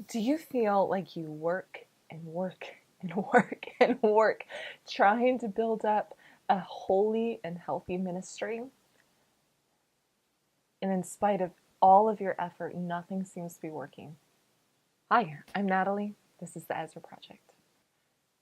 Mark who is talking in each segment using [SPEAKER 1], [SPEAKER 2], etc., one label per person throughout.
[SPEAKER 1] Do you feel like you work and work and work and work trying to build up a holy and healthy ministry? And in spite of all of your effort, nothing seems to be working. Hi, I'm Natalie. This is the Ezra Project.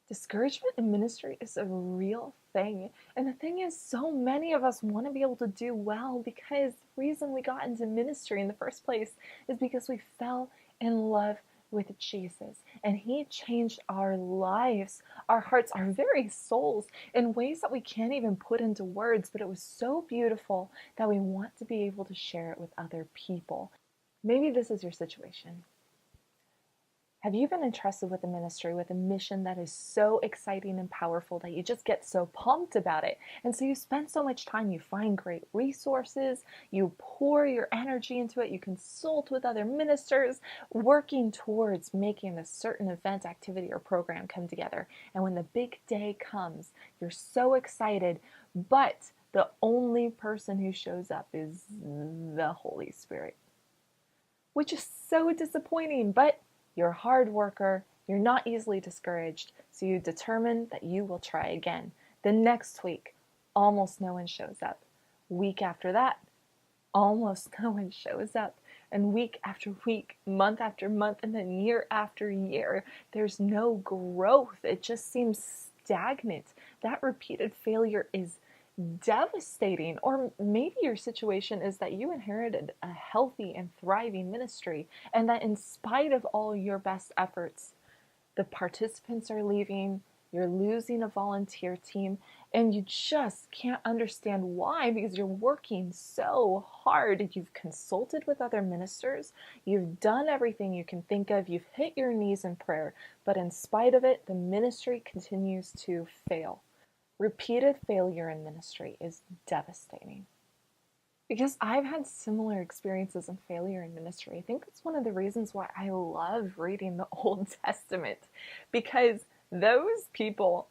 [SPEAKER 1] Discouragement in ministry is a real thing. And the thing is, so many of us want to be able to do well because the reason we got into ministry in the first place is because we fell in love with Jesus. And He changed our lives, our hearts, our very souls in ways that we can't even put into words. But it was so beautiful that we want to be able to share it with other people. Maybe this is your situation. Have you been entrusted with a ministry, with a mission that is so exciting and powerful that you just get so pumped about it? And so you spend so much time, you find great resources, you pour your energy into it, you consult with other ministers, working towards making a certain event, activity, or program come together. And when the big day comes, you're so excited, but the only person who shows up is the Holy Spirit, which is so disappointing, but you're a hard worker, you're not easily discouraged, so you determine that you will try again. The next week, almost no one shows up. Week after that, almost no one shows up. And week after week, month after month, and then year after year, there's no growth. It just seems stagnant. That repeated failure is devastating. Or maybe your situation is that you inherited a healthy and thriving ministry, and that in spite of all your best efforts, the participants are leaving, you're losing a volunteer team, and you just can't understand why, because you're working so hard. You've consulted with other ministers, you've done everything you can think of, you've hit your knees in prayer, but in spite of it, the ministry continues to fail. Repeated failure in ministry is devastating. Because I've had similar experiences and failure in ministry. I think that's one of the reasons why I love reading the Old Testament, because those people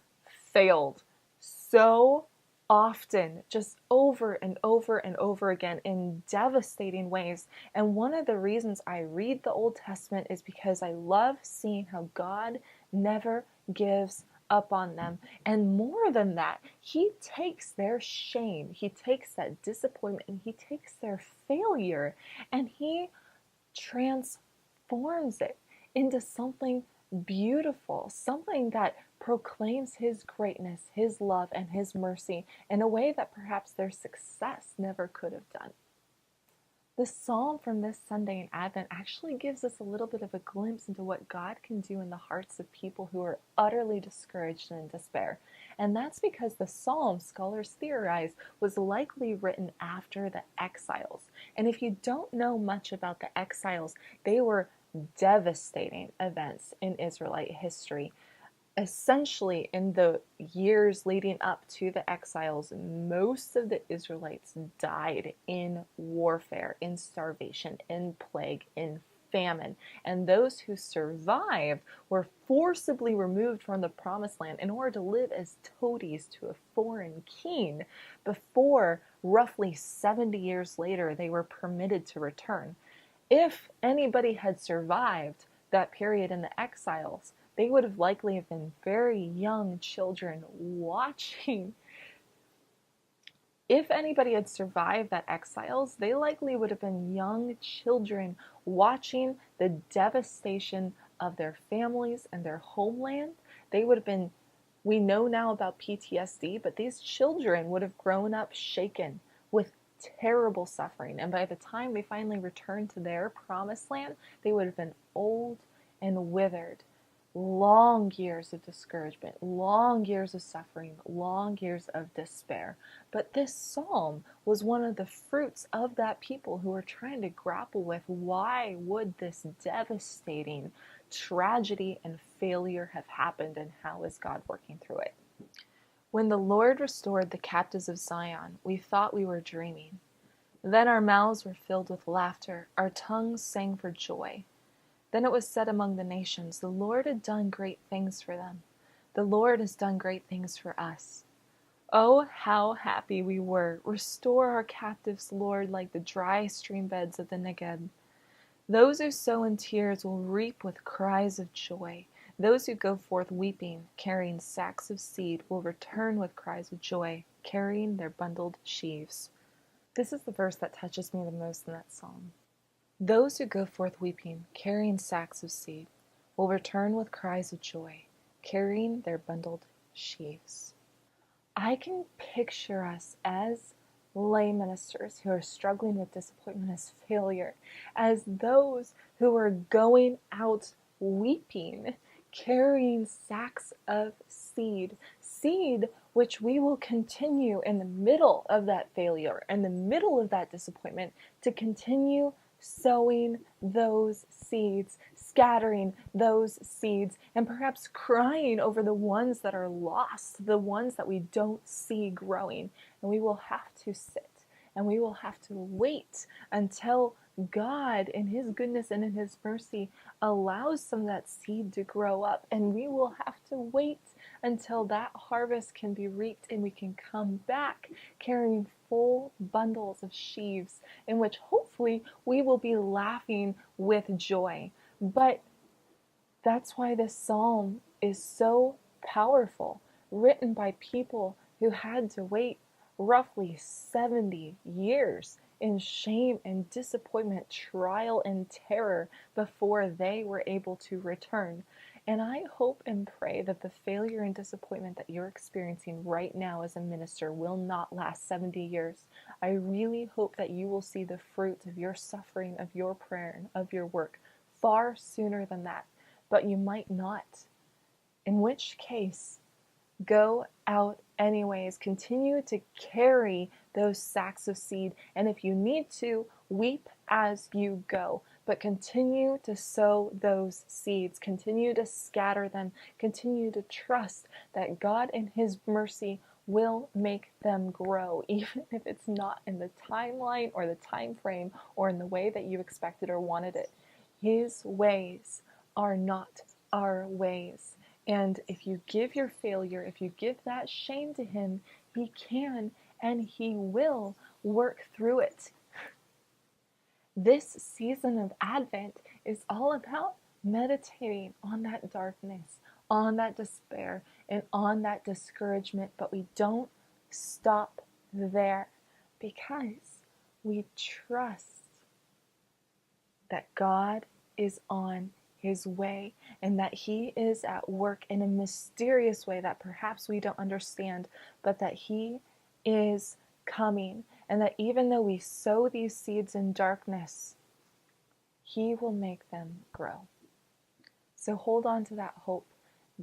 [SPEAKER 1] failed so often, just over and over and over again in devastating ways. And one of the reasons I read the Old Testament is because I love seeing how God never gives up on them. And more than that, He takes their shame, He takes that disappointment, and He takes their failure, and He transforms it into something beautiful, something that proclaims His greatness, His love, and His mercy in a way that perhaps their success never could have done. The psalm from this Sunday in Advent actually gives us a little bit of a glimpse into what God can do in the hearts of people who are utterly discouraged and in despair. And that's because the psalm, scholars theorize, was likely written after the exiles. And if you don't know much about the exiles, they were devastating events in Israelite history. Essentially, in the years leading up to the exiles, most of the Israelites died in warfare, in starvation, in plague, in famine. And those who survived were forcibly removed from the promised land in order to live as toadies to a foreign king before, roughly 70 years later, they were permitted to return. If anybody had survived that period in the exiles, they would have likely have been very young children watching. If anybody had survived that exiles, they likely would have been young children watching the devastation of their families and their homeland. They would have been, we know now about PTSD, but these children would have grown up shaken with terrible suffering. And by the time they finally returned to their promised land, they would have been old and withered. Long years of discouragement, long years of suffering, long years of despair. But this psalm was one of the fruits of that people who were trying to grapple with, why would this devastating tragedy and failure have happened, and how is God working through it? When the Lord restored the captives of Zion, we thought we were dreaming. Then our mouths were filled with laughter, our tongues sang for joy. Then it was said among the nations, the Lord had done great things for them. The Lord has done great things for us. Oh, how happy we were. Restore our captives, Lord, like the dry stream beds of the Negeb. Those who sow in tears will reap with cries of joy. Those who go forth weeping, carrying sacks of seed, will return with cries of joy, carrying their bundled sheaves. This is the verse that touches me the most in that psalm. Those who go forth weeping, carrying sacks of seed, will return with cries of joy, carrying their bundled sheaves. I can picture us as lay ministers who are struggling with disappointment as failure, as those who are going out weeping, carrying sacks of seed which we will continue in the middle of that failure, in the middle of that disappointment, to continue sowing those seeds, scattering those seeds, and perhaps crying over the ones that are lost, the ones that we don't see growing. And we will have to sit and we will have to wait until God, in His goodness and in His mercy, allows some of that seed to grow up. And we will have to wait until that harvest can be reaped and we can come back carrying full bundles of sheaves in which hopefully we will be laughing with joy. But that's why this psalm is so powerful, written by people who had to wait roughly 70 years in shame and disappointment, trial and terror before they were able to return. And I hope and pray that the failure and disappointment that you're experiencing right now as a minister will not last 70 years. I really hope that you will see the fruit of your suffering, of your prayer, and of your work far sooner than that. But you might not. In which case, go out anyways. Continue to carry those sacks of seed. And if you need to, weep as you go. But continue to sow those seeds. Continue to scatter them. Continue to trust that God in His mercy will make them grow, even if it's not in the timeline or the time frame or in the way that you expected or wanted it. His ways are not our ways. And if you give your failure, if you give that shame to Him, He can and He will work through it. This season of Advent is all about meditating on that darkness, on that despair, and on that discouragement. But we don't stop there because we trust that God is on His way and that He is at work in a mysterious way that perhaps we don't understand, but that He is coming, and that even though we sow these seeds in darkness, He will make them grow. So hold on to that hope,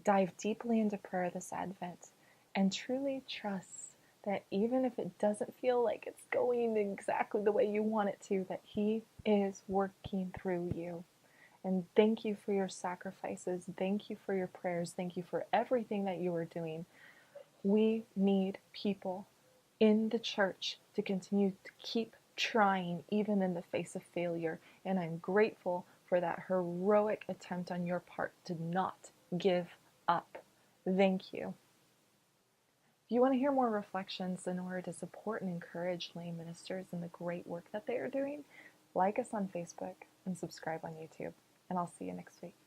[SPEAKER 1] dive deeply into prayer this Advent, and truly trust that even if it doesn't feel like it's going exactly the way you want it to, that He is working through you. And thank you for your sacrifices. Thank you for your prayers. Thank you for everything that you are doing. We need people in the church to continue to keep trying even in the face of failure. And I'm grateful for that heroic attempt on your part to not give up. Thank you. If you want to hear more reflections in order to support and encourage lay ministers in the great work that they are doing, like us on Facebook and subscribe on YouTube. And I'll see you next week.